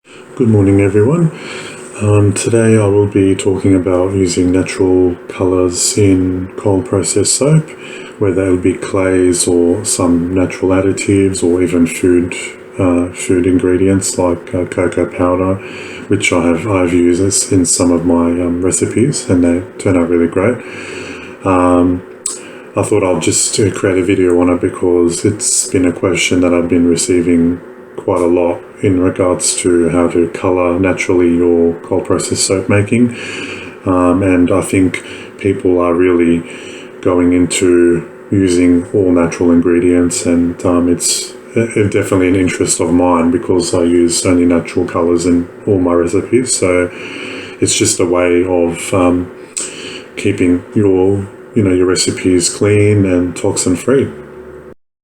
Good morning, everyone. Today I will be talking about using natural colours in cold processed soap, whether it'll be clays or some natural additives or even food ingredients like cocoa powder, which I've used in some of my recipes, and they turn out really great. I thought I'll just create a video on it because it's been a question that I've been receiving quite a lot in regards to how to colour naturally your cold process soap making, and I think people are really going into using all natural ingredients, and it's definitely an interest of mine because I use only natural colours in all my recipes. So it's just a way of keeping your recipes clean and toxin free.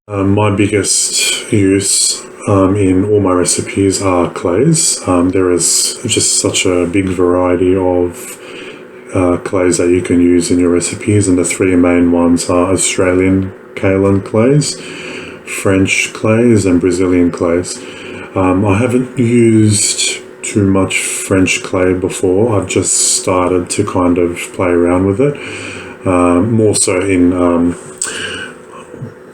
My biggest use in all my recipes are clays. There is just such a big variety of clays that you can use in your recipes, and the three main ones are Australian kaolin clays, French clays, and Brazilian clays. I haven't used too much French clay before. I've just started to kind of play around with it, more so in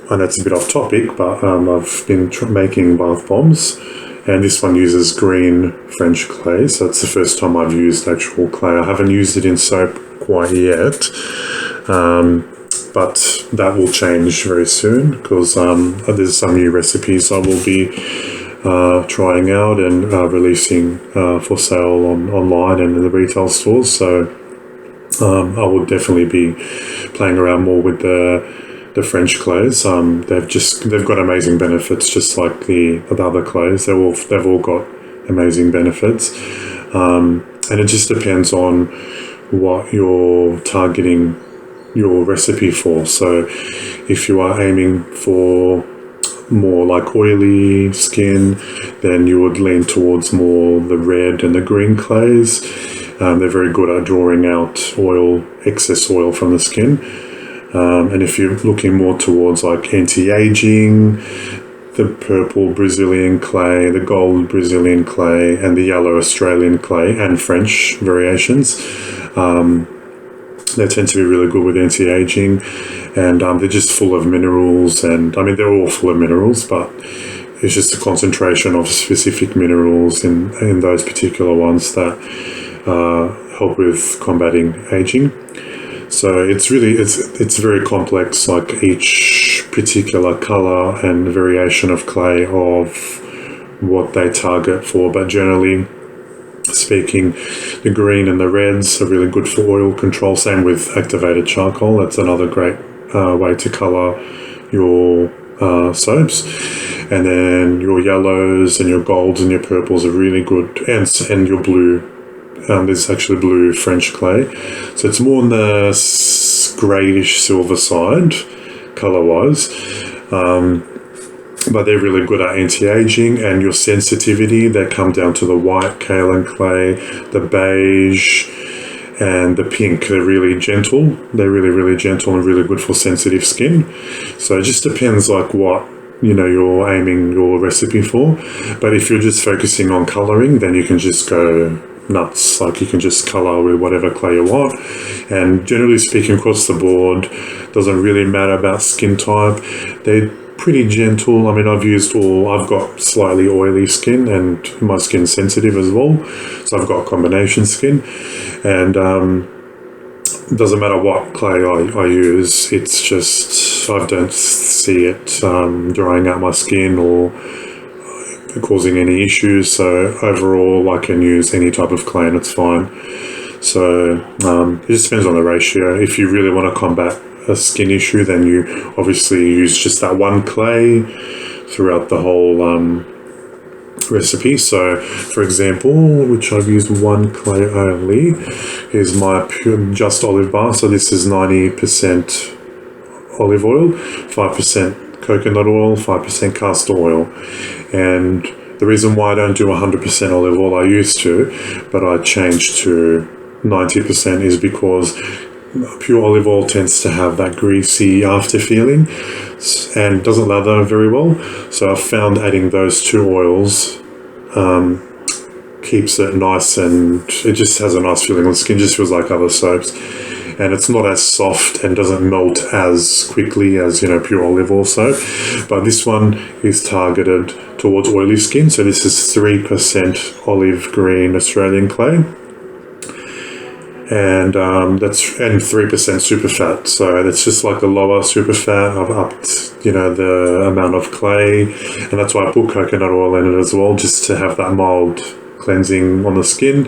I know it's a bit off topic, but I've been making bath bombs, and this one uses green French clay, so it's the first time I've used actual clay. I haven't used it in soap quite yet, but that will change very soon because there's some new recipes I will be trying out and releasing for sale online and in the retail stores. So I will definitely be playing around more with the French clays. They've got amazing benefits, just like the other clays. They've all got amazing benefits, and it just depends on what you're targeting your recipe for. So if you are aiming for more like oily skin, then you would lean towards more the red and the green clays. They're very good at drawing out excess oil from the skin. And if you're looking more towards like anti-aging, the purple Brazilian clay, the gold Brazilian clay, and the yellow Australian clay and French variations, they tend to be really good with anti-aging, and they're just full of minerals. And I mean, they're all full of minerals, but it's just a concentration of specific minerals in those particular ones that help with combating aging. So it's very complex, like each particular colour and variation of clay of what they target for. But generally speaking, the green and the reds are really good for oil control. Same with activated charcoal. That's another great way to colour your soaps. And then your yellows and your golds and your purples are really good, and your blue. There's actually blue French clay, so it's more on the greyish silver side colour-wise, but they're really good at anti-aging. And your sensitivity, they come down to the white kaolin clay, the beige, and the pink. They're really gentle. They're really, really gentle and really good for sensitive skin. So it just depends like what you're aiming your recipe for. But if you're just focusing on colouring, then you can just go nuts. Like you can just colour with whatever clay you want, and generally speaking across the board, doesn't really matter about skin type. They're pretty gentle. I mean, I've got slightly oily skin, and my skin's sensitive as well, so I've got combination skin, and it doesn't matter what clay I use. It's just I don't see it drying out my skin or causing any issues. So overall, I can use any type of clay and it's fine. So it just depends on the ratio. If you really want to combat a skin issue, then you obviously use just that one clay throughout the whole recipe. So for example, which I've used one clay only, is my pure just olive bar. So this is 90% olive oil, 5% coconut oil, 5% castor oil. And the reason why I don't do 100% olive oil, I used to, but I changed to 90%, is because pure olive oil tends to have that greasy after feeling and doesn't lather very well. So I've found adding those two oils keeps it nice, and it just has a nice feeling on the skin. Just feels like other soaps, and it's not as soft and doesn't melt as quickly as, you know, pure olive oil soap. But this one is targeted towards oily skin. So this is 3% olive green Australian clay, and that's 3% super fat. So that's just like the lower super fat. I've upped, you know, the amount of clay, and that's why I put coconut oil in it as well, just to have that mild cleansing on the skin.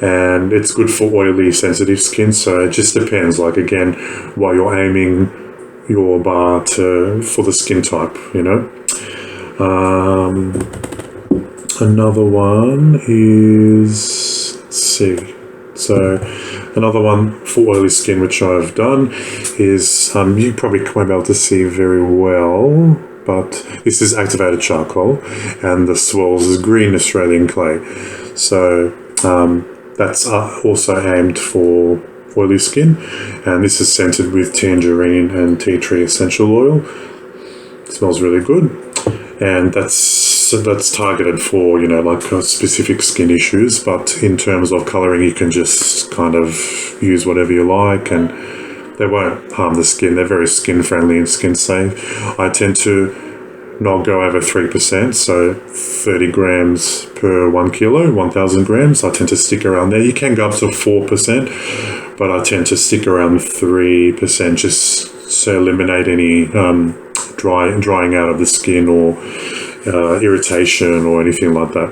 And it's good for oily, sensitive skin. So it just depends, like, again, what you're aiming your bar to for the skin type, you know. Another one is, let's see. So another one for oily skin, which I've done, is you probably won't be able to see very well, but this is activated charcoal, and the swirls is green Australian clay. So that's also aimed for oily skin, and this is scented with tangerine and tea tree essential oil. It smells really good, and that's targeted for, you know, like specific skin issues. But in terms of colouring, you can just kind of use whatever you like, and they won't harm the skin. They're very skin friendly and skin safe. I tend to not go over 3%, so 30 grams per 1 kilo, 1,000 grams. I tend to stick around there. You can go up to 4%, but I tend to stick around 3%, just to eliminate any drying out of the skin or irritation or anything like that.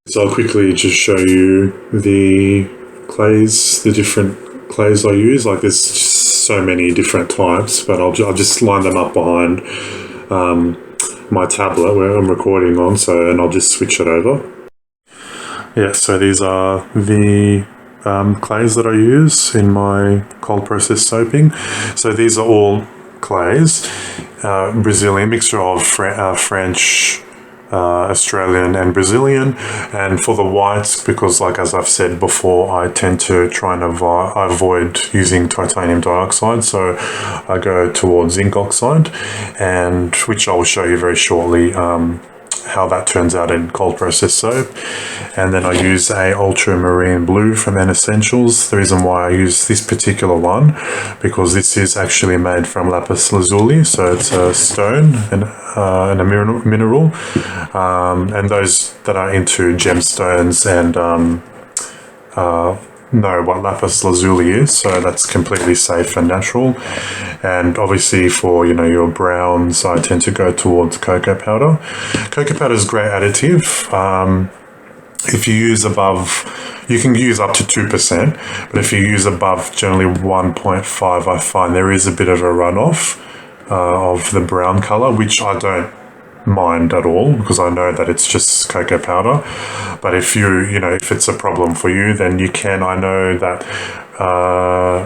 So I'll quickly just show you the clays, the different clays I use. Like, there's just so many different types, but I'll just line them up behind my tablet where I'm recording on, and I'll just switch it over. Yeah, so these are the clays that I use in my cold process soaping. So these are all clays, Brazilian, mixture of French, Australian and Brazilian. And for the whites, because, like, as I've said before, I tend to try and avoid using titanium dioxide, so I go towards zinc oxide, and which I will show you very shortly how that turns out in cold process soap. And then I use a ultramarine blue from N Essentials. The reason why I use this particular one, because this is actually made from lapis lazuli, so it's a stone and a mineral, and those that are into gemstones and know what lapis lazuli is, so that's completely safe and natural. And obviously for, you know, your browns, I tend to go towards cocoa powder. Cocoa powder is a great additive. If you use above, you can use up to 2%, but if you use above generally 1.5, I find there is a bit of a runoff of the brown color, which I don't mind at all, because I know that it's just cocoa powder. But if if it's a problem for you, then you can. I know that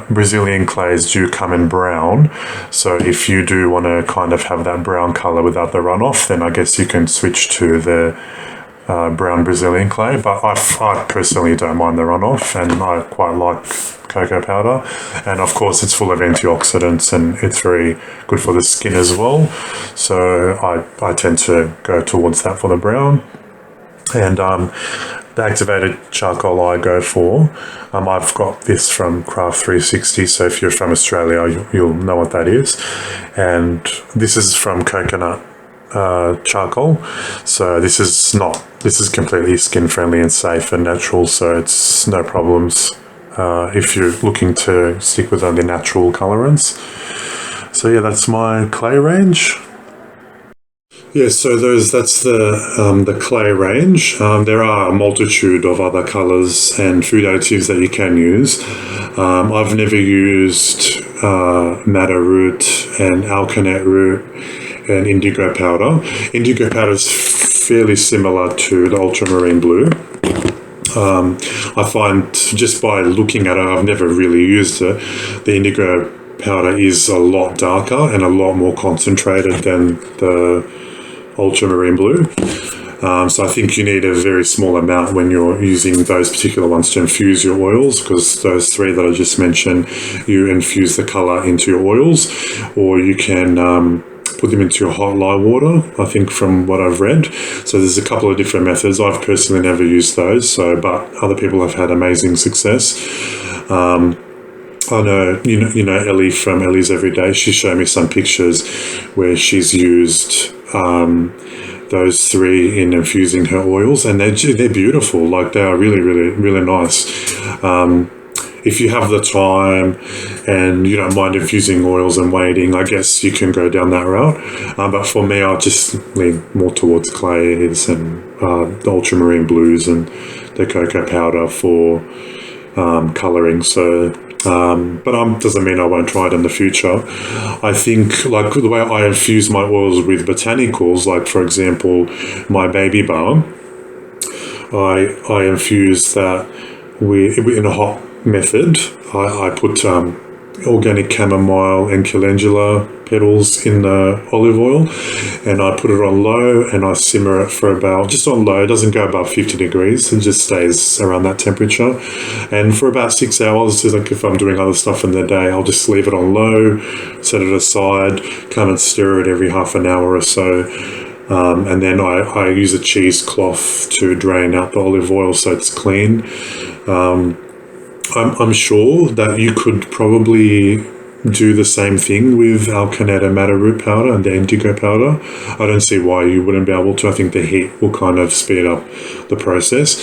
Brazilian clays do come in brown, so if you do want to kind of have that brown color without the runoff, then I guess you can switch to the brown Brazilian clay. But I personally don't mind the runoff, and I quite like cocoa powder. And of course it's full of antioxidants, and it's very good for the skin as well, so I tend to go towards that for the brown. And the activated charcoal I go for, I've got this from Craft 360, so if you're from Australia, you'll know what that is. And this is from coconut charcoal, so this is completely skin friendly and safe and natural, so it's no problems if you're looking to stick with only natural colorants. So yeah, that's my clay range. Yeah, so that's the clay range. There are a multitude of other colors and food additives that you can use. I've never used madder root and alkanet root and indigo powder. Indigo powder is fairly similar to the ultramarine blue. I find just by looking at it, I've never really used it, the indigo powder is a lot darker and a lot more concentrated than the ultramarine blue. So I think you need a very small amount when you're using those particular ones to infuse your oils, because those three that I just mentioned, you infuse the color into your oils, or you can put them into your hot lye water, I think, from what I've read. So there's a couple of different methods. I've personally never used those, but other people have had amazing success. I know, you know Ellie from Ellie's Everyday. She showed me some pictures where she's used those 3 in infusing her oils, and they're beautiful. Like, they are really, really, really nice. If you have the time and you don't mind infusing oils and waiting, I guess you can go down that route. But for me, I just lean more towards clays and the ultramarine blues and the cocoa powder for colouring. So, but doesn't mean I won't try it in the future. I think, like, the way I infuse my oils with botanicals, like, for example, my baby balm, I infuse that in a hot method. I put organic chamomile and calendula petals in the olive oil, and I put it on low and I simmer it for about, just on low, it doesn't go above 50 degrees, it just stays around that temperature. And for about 6 hours, like if I'm doing other stuff in the day, I'll just leave it on low, set it aside, come and stir it every half an hour or so. And then I use a cheesecloth to drain out the olive oil so it's clean. I'm sure that you could probably do the same thing with alkaneta madder root powder and the indigo powder. I don't see why you wouldn't be able to. I think the heat will kind of speed up the process.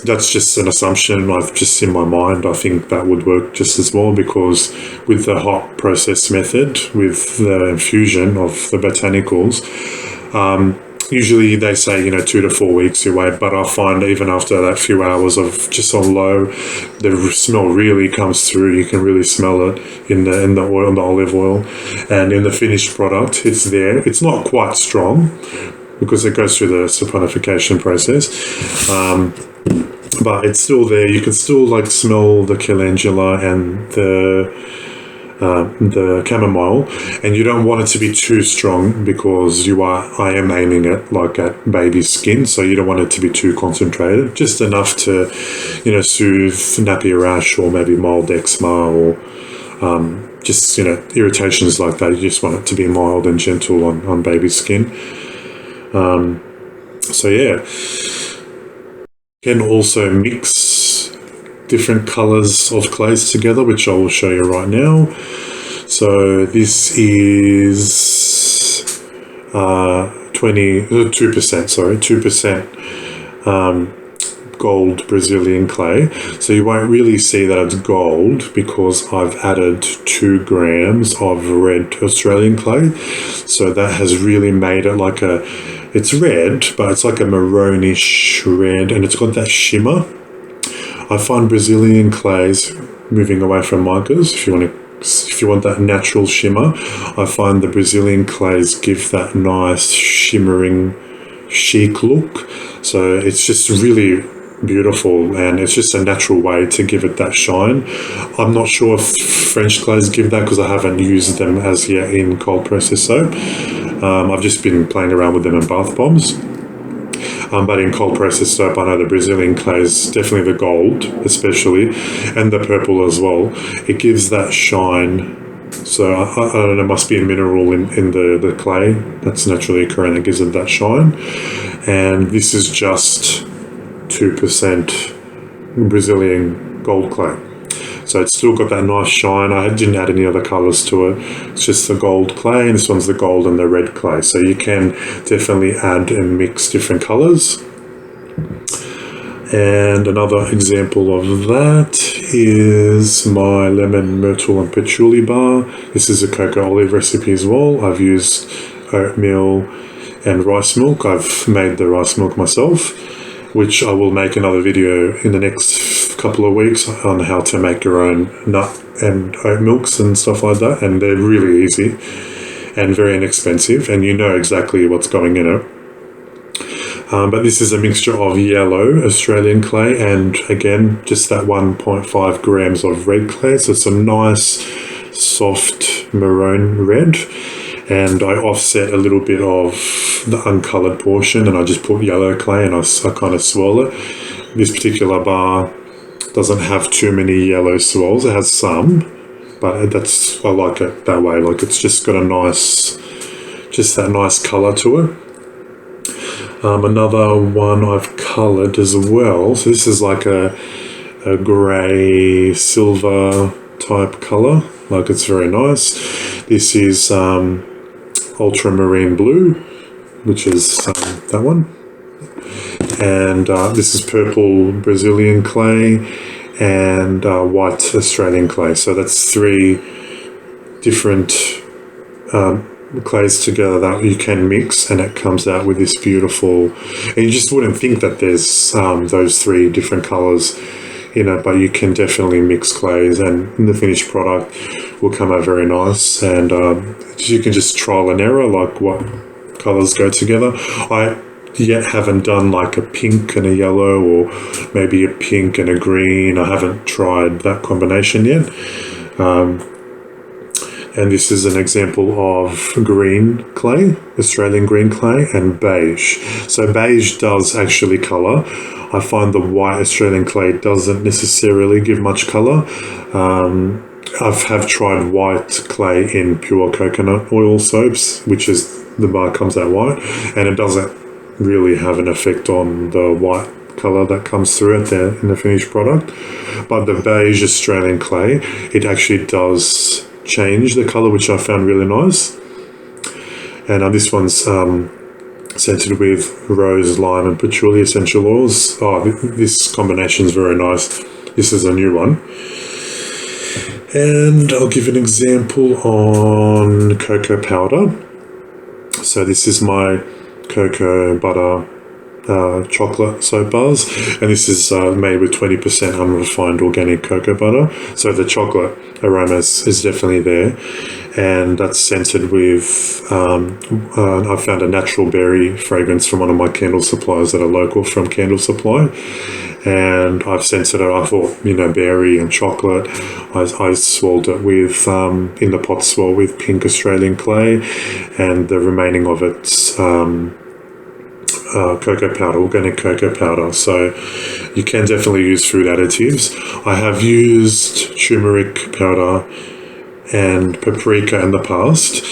That's just an assumption I've just in my mind. I think that would work just as well, because with the hot process method, with the infusion of the botanicals, usually they say, 2 to 4 weeks you wait, but I find even after that few hours of just on low, the smell really comes through. You can really smell it in the oil, in the olive oil, and in the finished product, it's there. It's not quite strong because it goes through the saponification process, but it's still there. You can still smell the calendula and the chamomile, and you don't want it to be too strong because I am aiming it at baby skin, so you don't want it to be too concentrated, just enough to soothe nappy rash or maybe mild eczema or just irritations like that. You just want it to be mild and gentle on baby skin. So yeah, you can also mix different colors of clays together, which I will show you right now. So this is 2% gold Brazilian clay. So you won't really see that it's gold because I've added 2 grams of red Australian clay. So that has really made it it's red, but it's like a maroonish red, and it's got that shimmer. I find Brazilian clays, moving away from micas, if you want that natural shimmer, I find the Brazilian clays give that nice shimmering chic look. So it's just really beautiful, and it's just a natural way to give it that shine. I'm not sure if French clays give that because I haven't used them as yet in cold process soap. I've just been playing around with them in bath bombs. But in cold process soap, I know the Brazilian clays, definitely the gold especially, and the purple as well. It gives that shine. So I don't know, must be a mineral in the clay that's naturally occurring that gives it that shine. And this is just 2% Brazilian gold clay. So it's still got that nice shine. I didn't add any other colours to it. It's just the gold clay, and this one's the gold and the red clay. So you can definitely add and mix different colours. And another example of that is my lemon, myrtle and patchouli bar. This is a cocoa olive recipe as well. I've used oatmeal and rice milk. I've made the rice milk myself, which I will make another video in the next couple of weeks on how to make your own nut and oat milks and stuff like that. And they're really easy and very inexpensive, and you know exactly what's going in it. But this is a mixture of yellow Australian clay and, again, just that 1.5 grams of red clay. So it's a nice, soft maroon red. And I offset a little bit of the uncoloured portion, and I just put yellow clay and I kind of swirl it. This particular bar doesn't have too many yellow swirls. It has some, But I like it that way. Like it's just got just that nice colour to it. Another one I've coloured as well. So this is like a grey silver type colour. Like it's very nice. This is ultramarine blue, which is that one. And this is purple Brazilian clay and white Australian clay. So that's 3 different clays together that you can mix, and it comes out with this beautiful, and you just wouldn't think that there's those 3 different colours, but you can definitely mix clays, and the finished product will come out very nice. And you can just trial and error, like what colours go together. I yet haven't done like a pink and a yellow, or maybe a pink and a green. I haven't tried that combination yet. And this is an example of green clay, Australian green clay, and beige. So beige does actually colour. I find the white Australian clay doesn't necessarily give much colour. I have tried white clay in pure coconut oil soaps, which is the bar comes out white, and it doesn't really have an effect on the white colour that comes through it there in the finished product. But the beige Australian clay, it actually does change the colour, which I found really nice. And this one's scented with rose, lime and patchouli essential oils. This combination is very nice. This is a new one. And I'll give an example on cocoa powder. So this is my cocoa butter chocolate soap bars, and this is made with 20% unrefined organic cocoa butter. So the chocolate aroma is definitely there, and that's scented with I found a natural berry fragrance from one of my candle suppliers that are local from Candle Supply, and I've scented it. I thought, berry and chocolate. I swirled it with in the pot swirl with pink Australian clay, and the remaining of it's cocoa powder, organic cocoa powder. So you can definitely use food additives. I have used turmeric powder and paprika in the past,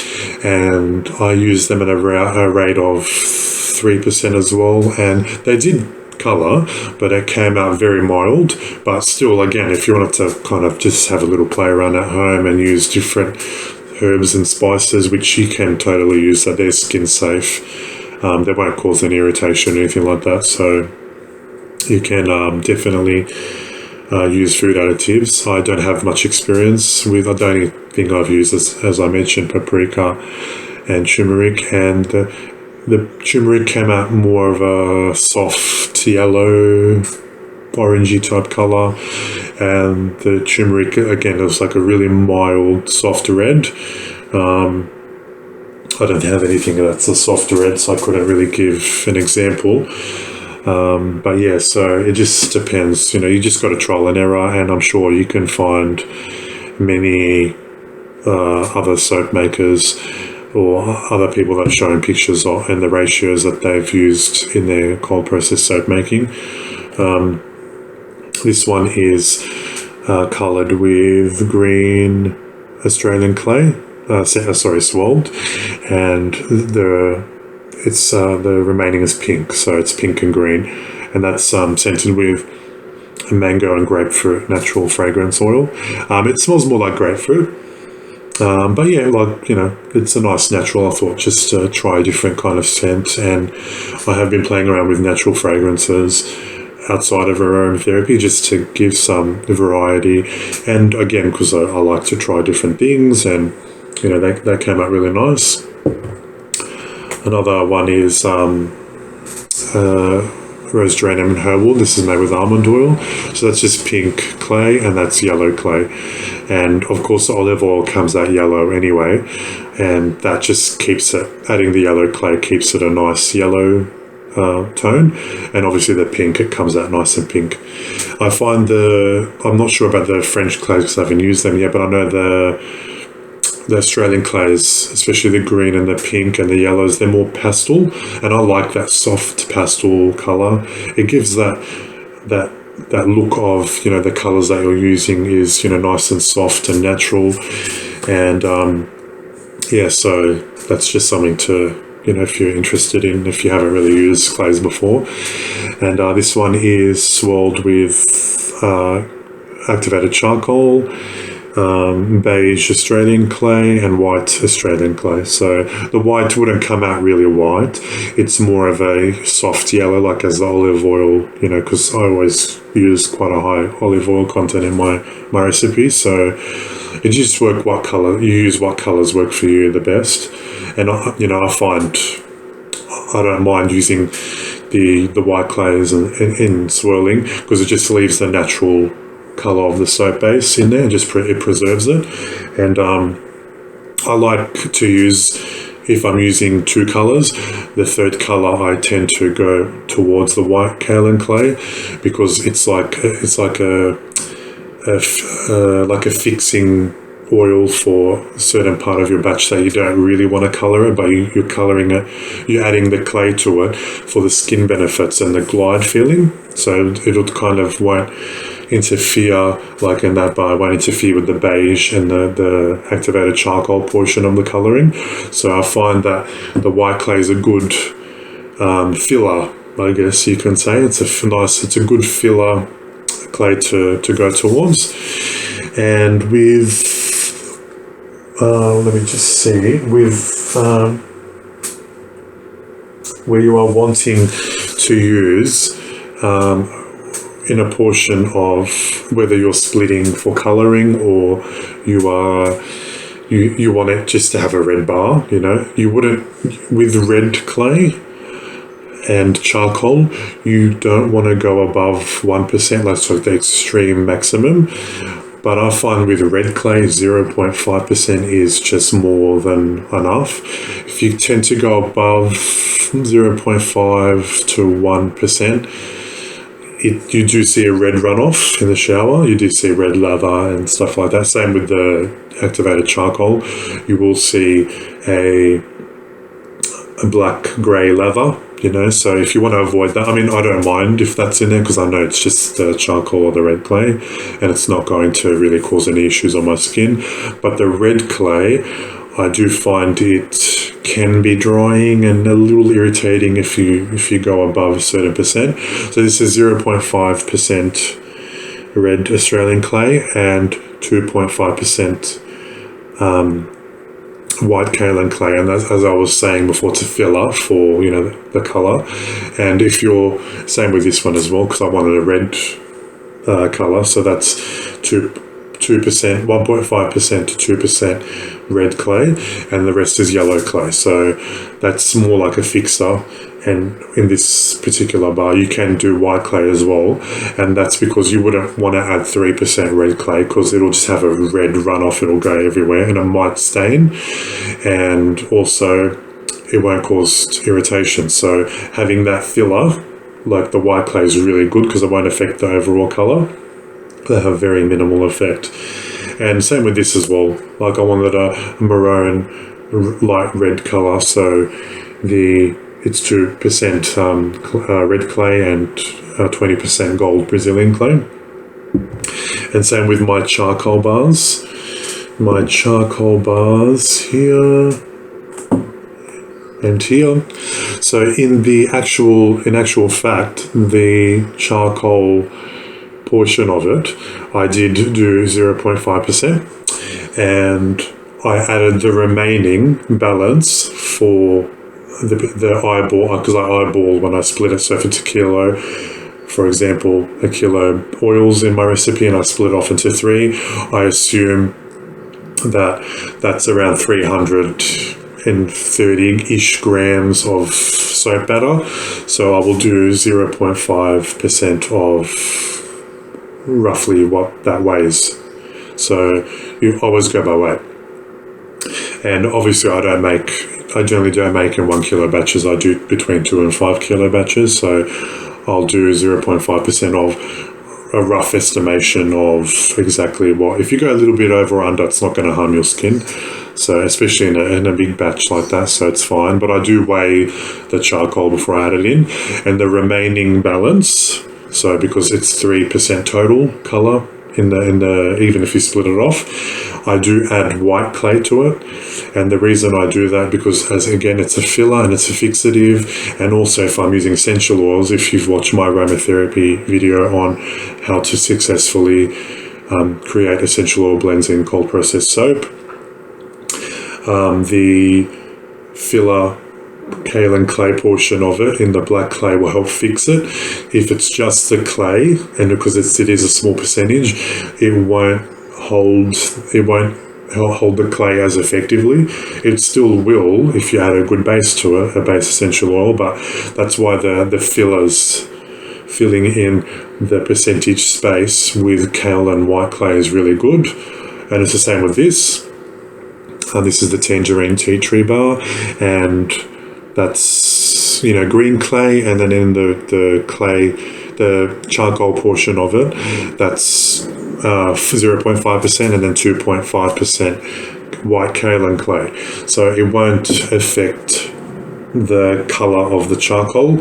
and I used them at a rate of 3% as well, and they did colour, but it came out very mild. But still, again, if you wanted to kind of just have a little play around at home and use different herbs and spices, which you can totally use, that they're skin safe. They won't cause any irritation or anything like that, so you can definitely use food additives. I don't have much experience with, the only thing I've used is, as I mentioned, paprika and turmeric, and the turmeric came out more of a soft yellow, orangey type colour, and the turmeric, again, it was like a really mild, soft red. I don't have anything that's a soft red, so I couldn't really give an example. But yeah, so it just depends. You just got to trial and error, and I'm sure you can find many other soap makers or other people that are showing pictures of, and the ratios that they've used in their cold process soap making. This one is coloured with green Australian clay. Swirled, and the remaining is pink, so it's pink and green, and that's scented with mango and grapefruit natural fragrance oil. It smells more like grapefruit, but yeah, it's a nice natural. I thought just to try a different kind of scent, and I have been playing around with natural fragrances outside of aromatherapy just to give some variety, and again, because I like to try different things, and they came out really nice. Another one is rose geranium and herbal. This is made with almond oil. So that's just pink clay, and that's yellow clay. And of course, the olive oil comes out yellow anyway, and that just keeps it, adding the yellow clay keeps it a nice yellow tone, and obviously the pink, it comes out nice and pink. I find I'm not sure about the French clays because I haven't used them yet, but I know the Australian clays, especially the green and the pink and the yellows, they're more pastel, and I like that soft pastel colour. It gives that that look of, the colors that you're using is, nice and soft and natural. And so that's just something to, if you're interested in, if you haven't really used clays before. And this one is swirled with activated charcoal, beige Australian clay, and white Australian clay. So the white wouldn't come out really white. It's more of a soft yellow, like as the olive oil, because I always use quite a high olive oil content in my recipes. So you just work what colors work for you the best. And I find I don't mind using the white clays in swirling, because it just leaves the natural color of the soap base in there, and just it preserves it. And I like to use, if I'm using two colors, the third color I tend to go towards the white kaolin clay, because it's like a fixing oil for a certain part of your batch that you don't really want to color it, but you're coloring it, you're adding the clay to it for the skin benefits and the glide feeling. So it'll kind of won't interfere, like in that bar, won't interfere with the beige and the activated charcoal portion of the coloring. So I find that the white clay is a good filler, I guess you can say. It's a good filler clay to go towards. And with let me just see, with where you are wanting to use in a portion of, whether you're splitting for colouring or you want it just to have a red bar, you wouldn't, with red clay and charcoal, you don't want to go above 1%, that's like the extreme maximum. But I find with red clay, 0.5% is just more than enough. If you tend to go above 0.5 to 1%, you do see a red runoff in the shower. You do see red lather and stuff like that. Same with the activated charcoal. You will see a black-grey lather. So if you want to avoid that, I don't mind if that's in there, because I know it's just the charcoal or the red clay, and it's not going to really cause any issues on my skin. But the red clay, I do find it can be drying and a little irritating if you go above a certain percent. So this is 0.5% red Australian clay and 2.5% white kaolin clay, and as I was saying before, to fill up for the color. And if you're, same with this one as well, because I wanted a red color, so that's 2%, 1.5% to 2% red clay, and the rest is yellow clay. So that's more like a fixer. And in this particular bar, you can do white clay as well, and that's because you wouldn't want to add 3% red clay, because it'll just have a red runoff, it'll go everywhere, and it might stain, and also it won't cause irritation. So having that filler, like the white clay, is really good, because it won't affect the overall color. They have very minimal effect. And same with this as well. Like I wanted a maroon light red color, so it's 2% red clay and 20% gold Brazilian clay. And same with my charcoal bars. My charcoal bars here and here. So in actual fact, the charcoal portion of it, I did do 0.5%, and I added the remaining balance for the eyeball, because I eyeball when I split it. So if it's a kilo, for example, a kilo oils in my recipe, and I split it off into 3, I assume that's around 330-ish grams of soap batter. So I will do 0.5% of roughly what that weighs. So you always go by weight. And obviously I generally don't make in 1 kilo batches. I do between 2 and 5 kilo batches. So I'll do 0.5% of a rough estimation of exactly what. If you go a little bit over or under, it's not going to harm your skin. So especially in a big batch like that, so it's fine. But I do weigh the charcoal before I add it in, and the remaining balance. So So because it's 3% total color in the even if you split it off, I do add white clay to it. And the reason I do that, because as again, it's a filler and it's a fixative. And also if I'm using essential oils, if you've watched my aromatherapy video on how to successfully create essential oil blends in cold processed soap, the filler kaolin clay portion of it in the black clay will help fix it. If it's just the clay, and because it is a small percentage, it won't hold the clay as effectively. It still will if you add a good base to it, a base essential oil, but that's why the fillers, filling in the percentage space with kaolin white clay is really good. And it's the same with this. This is the tangerine tea tree bar, and that's, green clay, and then in the clay, the charcoal portion of it, that's 0.5% and then 2.5% white kaolin clay. So it won't affect the color of the charcoal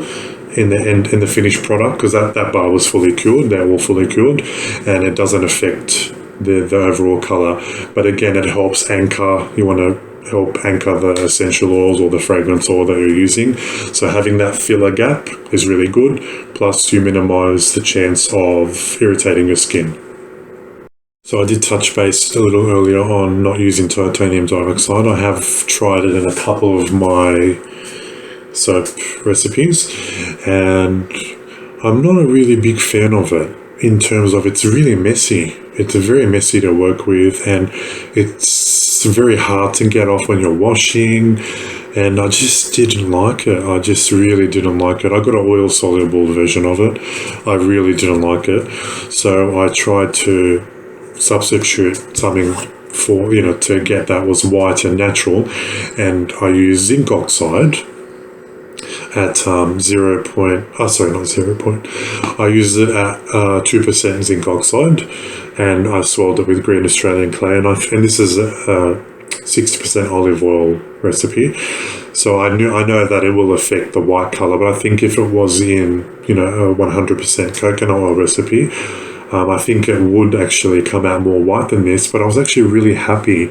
in the finished product, because that bar was fully cured. They're all fully cured, and it doesn't affect the overall color. But again, it helps anchor. You want to help anchor the essential oils or the fragrance oil that you're using. So having that filler gap is really good. Plus you minimize the chance of irritating your skin. So I did touch base a little earlier on not using titanium dioxide. I have tried it in a couple of my soap recipes, and I'm not a really big fan of it in terms of it's really messy. It's very messy to work with, and it's very hard to get off when you're washing, and I just didn't like it. I just really didn't like it. I got an oil-soluble version of it. I really didn't like it. So I tried to substitute something for, to get that was white and natural, and I used zinc oxide at I used it at 2% zinc oxide, and I swirled it with green Australian clay, and this is a 60% olive oil recipe. So I know that it will affect the white color, but I think if it was in a 100% coconut oil recipe, I think it would actually come out more white than this. But I was actually really happy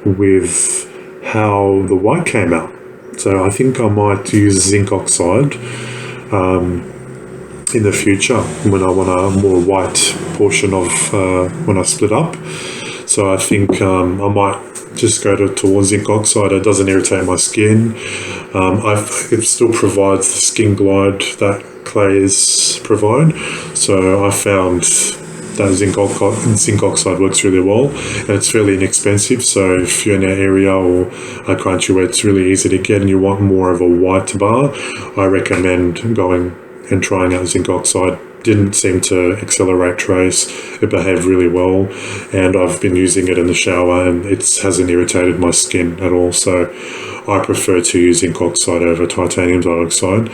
with how the white came out. So I think I might use zinc oxide in the future when I want a more white portion of when I split up. So I think I might just go towards zinc oxide. It doesn't irritate my skin. It still provides the skin glide that clays provide. So I found that zinc oxide works really well, and it's fairly inexpensive. So if you're in an area or a country where it's really easy to get and you want more of a white bar, I recommend going and trying out zinc oxide. Didn't seem to accelerate trace. It behaved really well, and I've been using it in the shower, and it hasn't irritated my skin at all. So I prefer to use zinc oxide over titanium dioxide.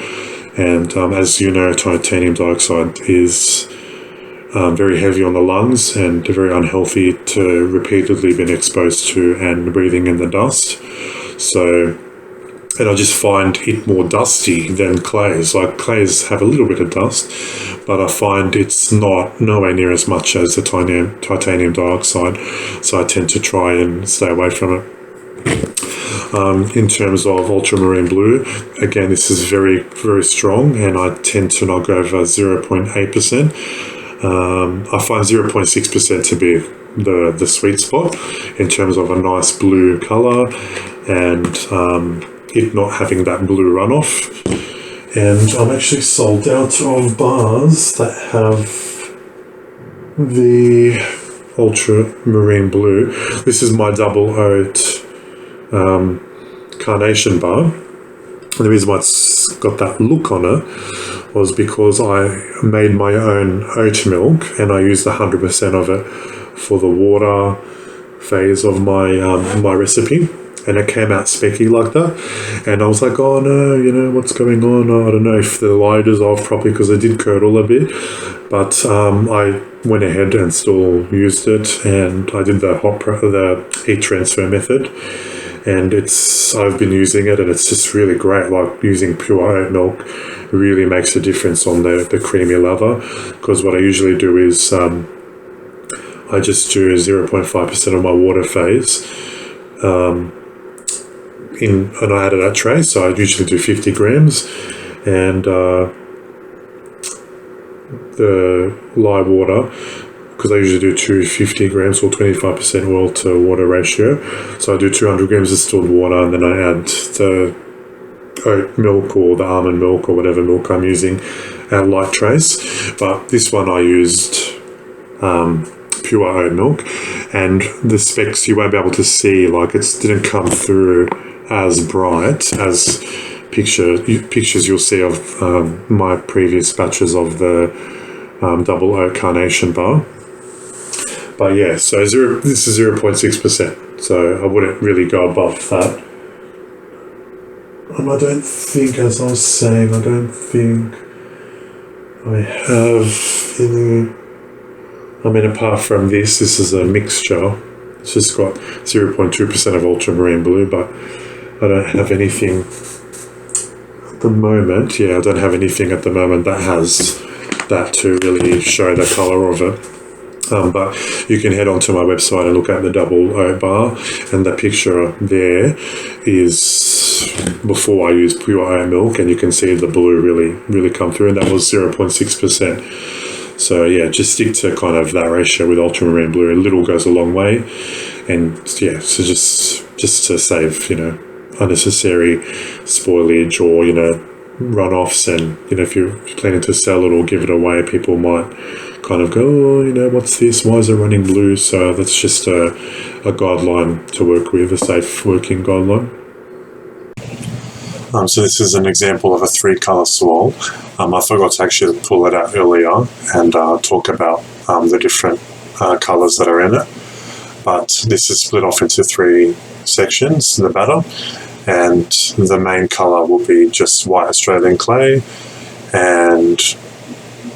And as you know, titanium dioxide is very heavy on the lungs and very unhealthy to repeatedly being exposed to and breathing in the dust. So, and I just find it more dusty than clays. Like clays have a little bit of dust, but I find it's nowhere near as much as the titanium dioxide. So I tend to try and stay away from it. In terms of ultramarine blue, again, this is very, very strong, and I tend to not go over 0.8%. I find 0.6% to be the sweet spot in terms of a nice blue color, and it not having that blue runoff. And I'm actually sold out of bars that have the ultramarine blue. This is my double oat carnation bar. And the reason why it's got that look on it was because I made my own oat milk, and I used 100% of it for the water phase of my my recipe, and it came out specky like that. And I was like, oh no, what's going on? I don't know if the light is off properly, because it did curdle a bit. But I went ahead and still used it, and I did the heat transfer method. and I've been using it, and it's just really great. Like using pure oat milk really makes a difference on the creamy lather, because what I usually do is I just do 0.5% of my water phase and I add that tray, so I usually do 50 grams, and the lye water, because I usually do 250 grams or 25% oil to water ratio. So I do 200 grams of distilled water, and then I add the oat milk or the almond milk or whatever milk I'm using at light trace. But this one I used pure oat milk, and the specs you won't be able to see, like it didn't come through as bright as pictures you'll see of my previous batches of the double oat carnation bar. But yeah, so this is 0.6%, so I wouldn't really go above that. I don't think, as I was saying, I don't think I have any. I mean, apart from this is a mixture. It's just got 0.2% of ultramarine blue, but I don't have anything at the moment. Yeah, I don't have anything at the moment that has that to really show the colour of it. But you can head onto my website and look at the double oat bar, and the picture there is before I use pure oat milk, and you can see the blue really come through, and that was 0.6%. So yeah, just stick to kind of that ratio with ultramarine blue. A little goes a long way, and yeah, so just to save, unnecessary spoilage or, runoffs, and, if you're planning to sell it or give it away, people might kind of go, oh, what's this? Why is it running blue? So that's just a guideline to work with, a safe working guideline. So this is an example of a 3-colour swirl. I forgot to actually pull it out earlier and talk about the different colours that are in it. But this is split off into 3 sections, the batter, and the main colour will be just white Australian clay, and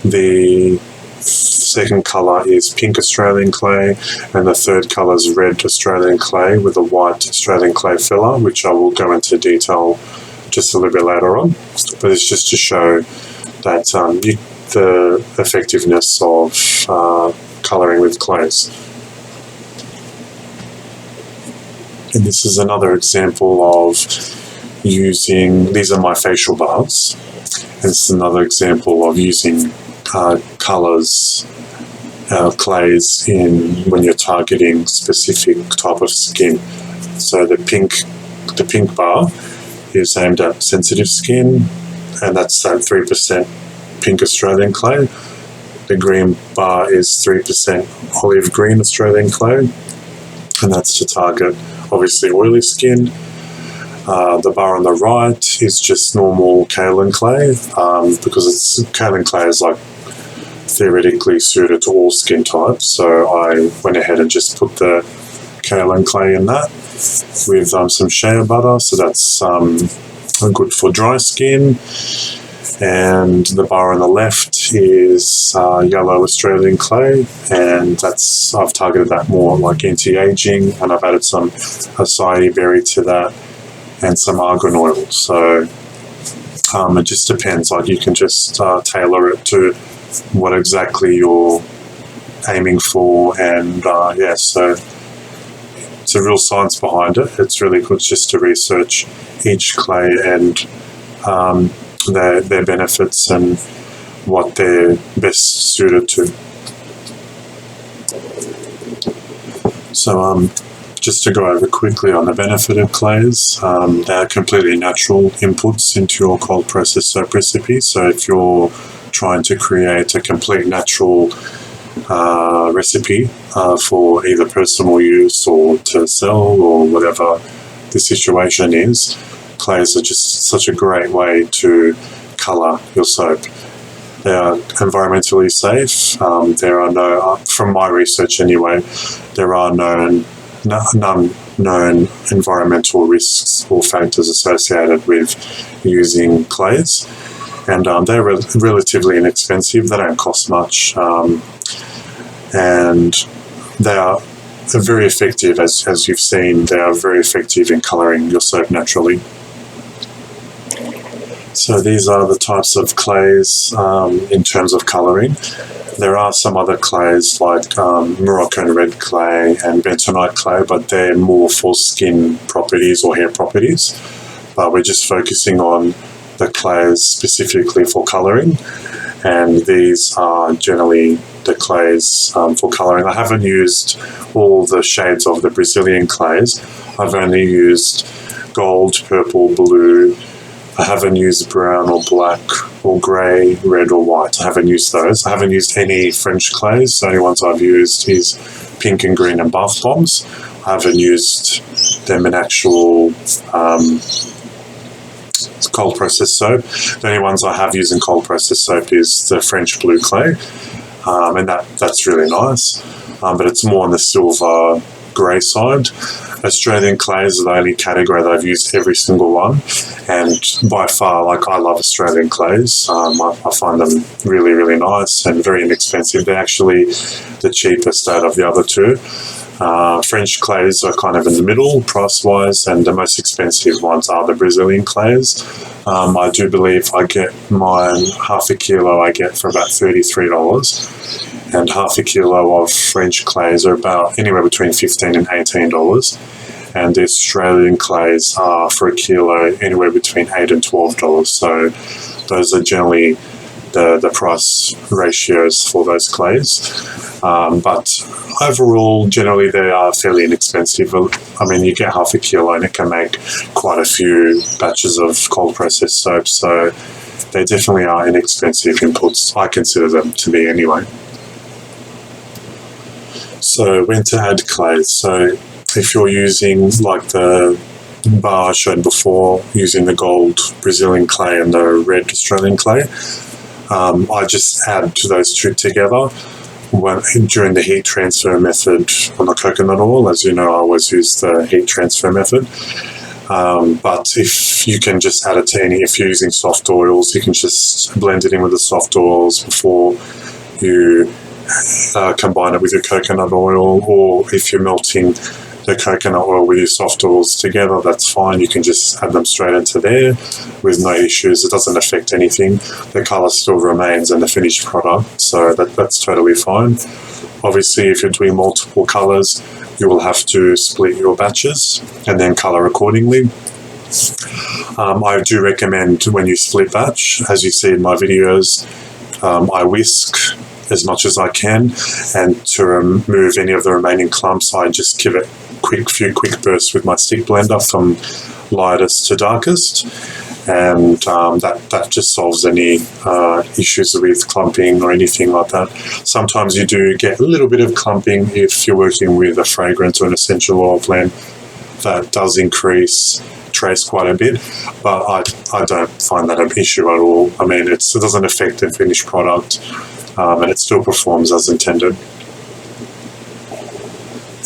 the second colour is pink Australian clay, and the third colour is red Australian clay with a white Australian clay filler, which I will go into detail just a little bit later on. But it's just to show that the effectiveness of colouring with clays. And this is another example of using, these are my facial bars, and this is another example of using colours, clays when you're targeting specific type of skin. So the pink bar is aimed at sensitive skin, and that's that 3% pink Australian clay. The green bar is 3% olive green Australian clay, and that's to target obviously oily skin. The bar on the right is just normal kaolin clay, because kaolin clay is like theoretically suited to all skin types. So I went ahead and just put the kaolin clay in that with some shea butter. So that's good for dry skin. And the bar on the left is yellow Australian clay, and I've targeted that more like anti-aging, and I've added some acai berry to that and some argan oil. So it just depends, like you can just tailor it to what exactly you're aiming for, and so it's a real science behind it. It's really good just to research each clay and their benefits and what they're best suited to. So just to go over quickly on the benefit of clays, they're completely natural inputs into your cold process soap recipe. So if you're trying to create a complete natural recipe for either personal use or to sell or whatever the situation is, clays are just such a great way to colour your soap. They are environmentally safe. There are no, from my research anyway, there are none known environmental risks or factors associated with using clays. And they're relatively inexpensive. They don't cost much. And they are they're very effective, as you've seen. They are very effective in colouring your soap naturally. So these are the types of clays in terms of colouring. There are some other clays like Moroccan red clay and bentonite clay, but they're more for skin properties or hair properties. But we're just focusing on the clays specifically for colouring, and these are generally the clays for colouring. I haven't used all the shades of the Brazilian clays. I've only used gold, purple, blue. I haven't used brown or black or grey, red or white. I haven't used those. I haven't used any French clays. The only ones I've used is pink and green and bath bombs. I haven't used them in actual cold processed soap. The only ones I have used in cold processed soap is the French blue clay, and that's really nice. But it's more on the silver grey side. Australian clays are the only category that I've used every single one, and by far, like, I love Australian clays. I find them really, really nice and very inexpensive. They're actually the cheapest out of the other two. French clays are kind of in the middle price-wise, and the most expensive ones are the Brazilian clays. I do believe I get mine, half a kilo I get for about $33, and half a kilo of French clays are about anywhere between $15 and $18, and the Australian clays are for a kilo anywhere between $8 and $12. So those are generally the price ratios for those clays. But overall, generally, they are fairly inexpensive. I mean, you get half a kilo and it can make quite a few batches of cold processed soap. So they definitely are inexpensive inputs. I consider them to be anyway. So when to add clays. So if you're using, like the bar I showed before, using the gold Brazilian clay and the red Australian clay, I just add to those two together during the heat transfer method on the coconut oil. As you know, I always use the heat transfer method. But if you can just add it to if you're using soft oils, you can just blend it in with the soft oils before you combine it with your coconut oil, or if you're melting the coconut oil with your soft oils together, that's fine. You can just add them straight into there with no issues. It doesn't affect anything. The colour still remains in the finished product, so that's totally fine. Obviously, if you're doing multiple colours, you will have to split your batches and then colour accordingly. I do recommend when you split batch, as you see in my videos, I whisk as much as I can, and to remove any of the remaining clumps, I just give it few quick bursts with my stick blender from lightest to darkest, and that just solves any issues with clumping or anything like that. Sometimes you do get a little bit of clumping if you're working with a fragrance or an essential oil blend. That does increase trace quite a bit, but I don't find that an issue at all. I mean, it doesn't affect the finished product, and it still performs as intended.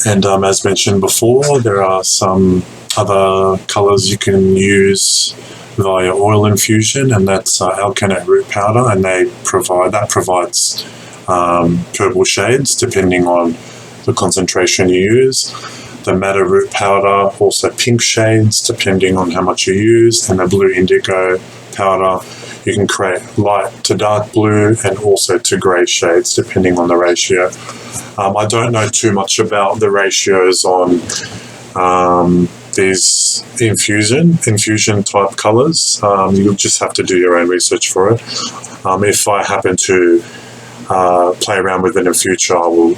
And as mentioned before, there are some other colours you can use via oil infusion, and that's alkanet root powder, and that provides purple shades depending on the concentration you use. The madder root powder, also pink shades depending on how much you use, and the blue indigo powder, you can create light to dark blue and also to grey shades depending on the ratio. I don't know too much about the ratios on these infusion type colours. You'll just have to do your own research for it. If I happen to play around with it in future, I will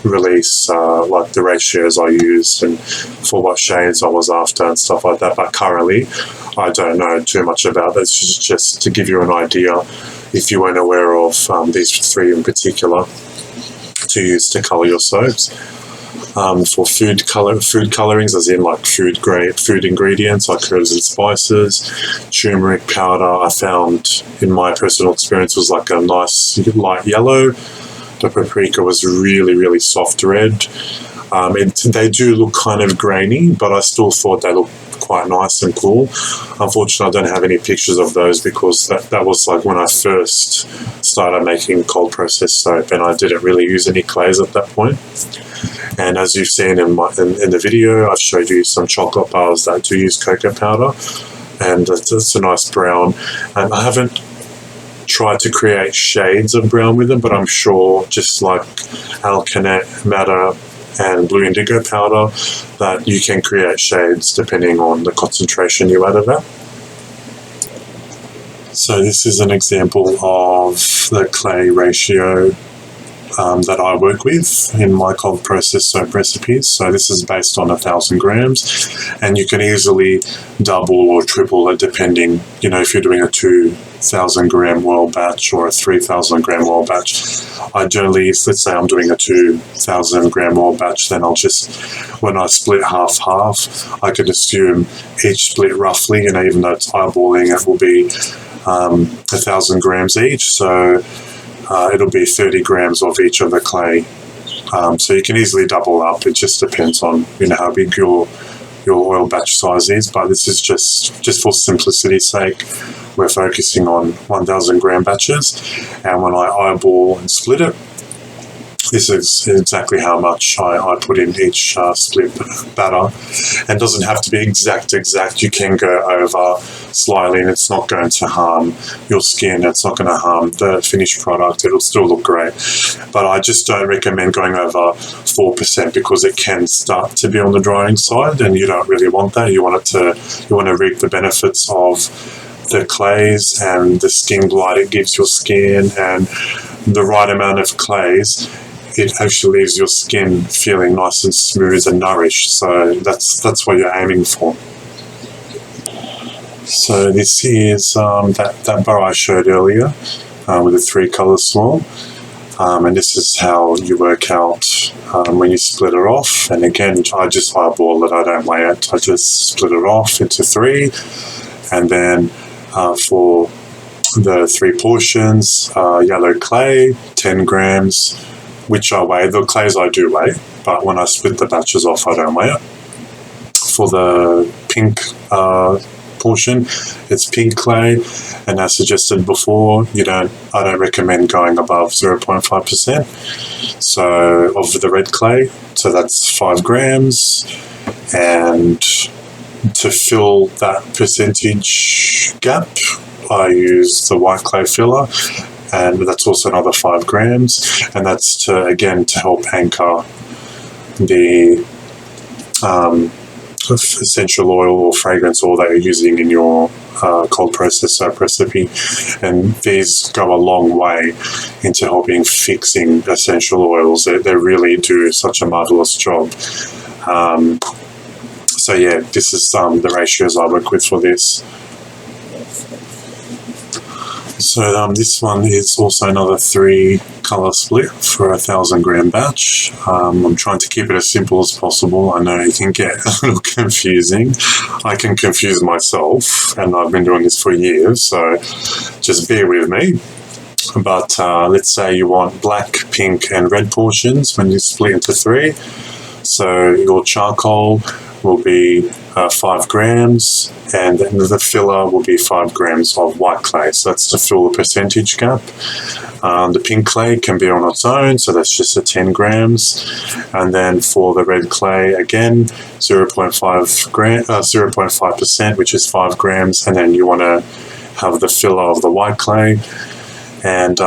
release like the ratios I used and for what shades I was after and stuff like that. But currently, I don't know too much about this. It's just to give you an idea, if you weren't aware of these three in particular, to use to colour your soaps. For food colourings, as in like food ingredients like herbs and spices, turmeric powder, I found in my personal experience was like a nice light yellow. The paprika was really, really soft red. They do look kind of grainy, but I still thought they looked quite nice and cool. Unfortunately, I don't have any pictures of those because that was like when I first started making cold processed soap, and I didn't really use any clays at that point. And as you've seen in the video, I've showed you some chocolate bars that do use cocoa powder, and it's a nice brown. And I haven't tried to create shades of brown with them, but I'm sure, just like alkanet, madder, and blue indigo powder, that you can create shades depending on the concentration you add of that. So this is an example of the clay ratio that I work with in my cold process soap recipes. So this is based on 1,000 grams, and you can easily double or triple it depending, if you're doing a 2,000 gram well batch or a 3,000 gram well batch. I generally, let's say I'm doing a 2,000 gram well batch, then I'll just, when I split half, I could assume each split roughly, even though it's eyeballing, it will be 1,000 grams each. So it'll be 30 grams of each of the clay. So you can easily double up. It just depends on how big your oil batch size is. But this is just for simplicity's sake, we're focusing on 1,000 gram batches. And when I eyeball and split it, this is exactly how much I put in each split batter. And it doesn't have to be exact. You can go over slightly, and it's not going to harm your skin. It's not going to harm the finished product. It'll still look great. But I just don't recommend going over 4% because it can start to be on the drying side, and you don't really want that. You want to reap the benefits of the clays and the skin glide it gives your skin, and the right amount of clays. It actually leaves your skin feeling nice and smooth and nourished. So that's what you're aiming for. So this is that bar I showed earlier with the 3-color swirl. And this is how you work out when you split it off. And again, I just eyeball it. I don't weigh it. I just split it off into 3. And then for the 3 portions, yellow clay, 10 grams, which I weigh. The clays I do weigh, but when I split the batches off, I don't weigh it. For the pink portion, it's pink clay, and as suggested before, I don't recommend going above 0.5%. So of the red clay, so that's 5 grams, and to fill that percentage gap, I use the white clay filler. And that's also another 5 grams, and that's to help anchor the essential oil or fragrance oil that you're using in your cold process soap recipe. And these go a long way into helping fixing essential oils. They really do such a marvelous job. So yeah, this is the ratios I work with for this. So this one is also another 3-color split for a 1,000 gram batch. I'm trying to keep it as simple as possible. I know it can get a little confusing. I can confuse myself, and I've been doing this for years, so just bear with me. But let's say you want black, pink, and red portions when you split into 3. So your charcoal will be 5 grams, and then the filler will be 5 grams of white clay. So that's to fill the percentage gap. The pink clay can be on its own, so that's just a 10 grams. And then for the red clay, again, 0.5%, which is 5 grams. And then you want to have the filler of the white clay. And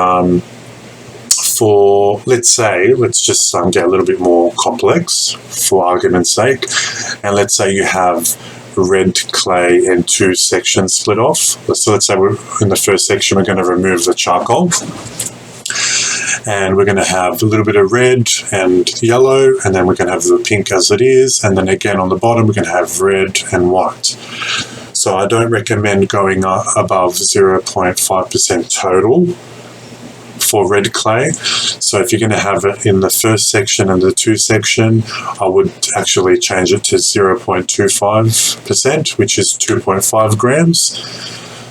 for, let's just get a little bit more complex for argument's sake. And let's say you have red clay in 2 sections split off. So let's say in the first section, we're going to remove the charcoal. And we're going to have a little bit of red and yellow, and then we're going to have the pink as it is. And then again on the bottom, we're going to have red and white. So I don't recommend going above 0.5% total for red clay. So if you're going to have it in the first section and the 2 section, I would actually change it to 0.25%, which is 2.5 grams.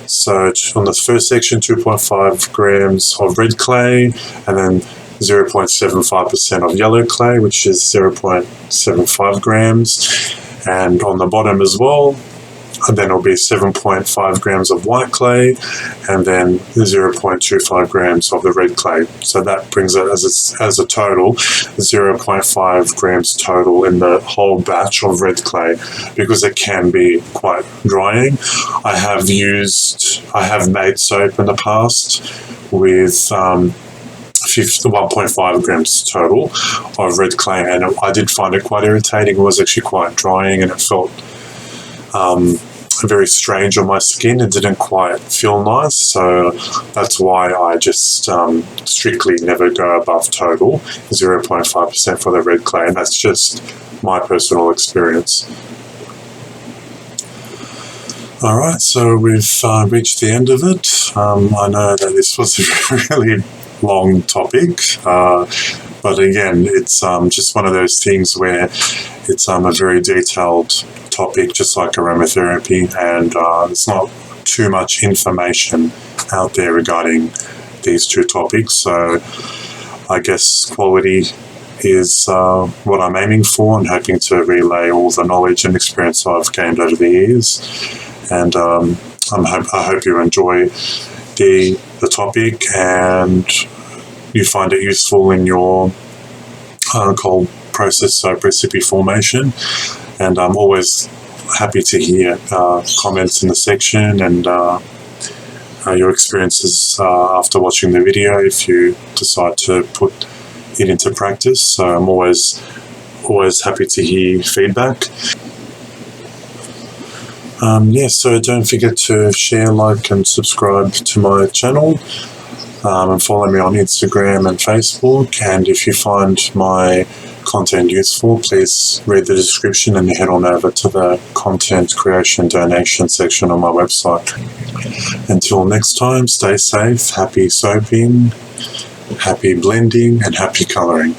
So on the first section, 2.5 grams of red clay, and then 0.75% of yellow clay, which is 0.75 grams. And on the bottom as well, and then it'll be 7.5 grams of white clay, and then 0.25 grams of the red clay. So that brings it as a total 0.5 grams total in the whole batch of red clay, because it can be quite drying. I have made soap in the past with 1.5 grams total of red clay, and I did find it quite irritating. It was actually quite drying, and it felt very strange on my skin. It didn't quite feel nice, so that's why I just strictly never go above total 0.5% for the red clay, and that's just my personal experience. All right, so we've reached the end of it. I know that this was a really long topic, but again, it's just one of those things where it's a very detailed topic, just like aromatherapy, and there's not too much information out there regarding these two topics. So I guess quality is what I'm aiming for, and hoping to relay all the knowledge and experience I've gained over the years. And I hope you enjoy the topic and you find it useful in your cold process soap recipe formation. And I'm always happy to hear comments in the section and your experiences after watching the video, if you decide to put it into practice. So I'm always happy to hear feedback. So don't forget to share, like, and subscribe to my channel, and follow me on Instagram and Facebook. And if you find my content useful, please read the description and head on over to the content creation donation section on my website. Until next time, stay safe, happy soaping, happy blending, and happy colouring.